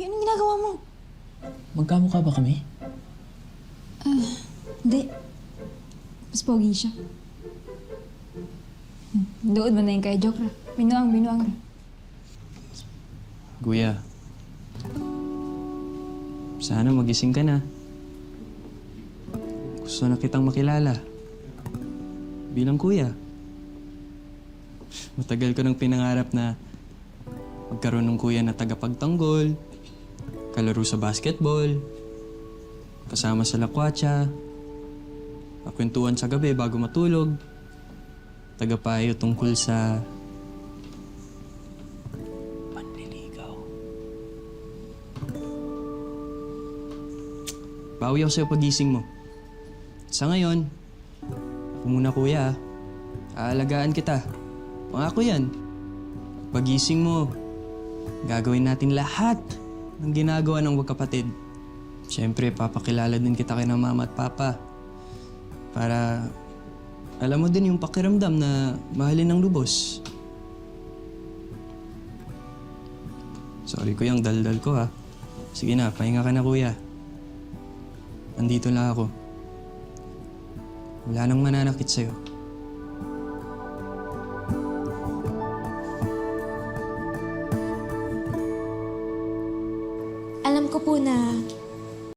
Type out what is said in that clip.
anong ginagawa mo? Magkamukha ba kami? Hindi. Mas pogi siya. Doon mo na yung kaya joke ra. Binuang ra. Kuya, sana magising ka na. Gusto na kitang makilala. Bilang kuya. Matagal ko nang pinangarap na magkaroon ng kuya na tagapagtanggol, kalaro sa basketball, kasama sa lakwatsa, makwentuhan sa gabi bago matulog, tagapayo tungkol sa panliligaw. Bawi ako sa'yo pagising mo. Sa ngayon, ako muna kuya. Aalagaan kita. Pangako yan. Pagising mo, gagawin natin lahat ng ginagawa ng magkapatid. Siyempre, papakilala din kita kay ng mama at papa. Para alam mo din yung pakiramdam na mahalin ng lubos. Sorry ko yung daldal ko ha. Sige na, pahinga ka na kuya. Andito lang ako. Wala nang mananakit sa'yo.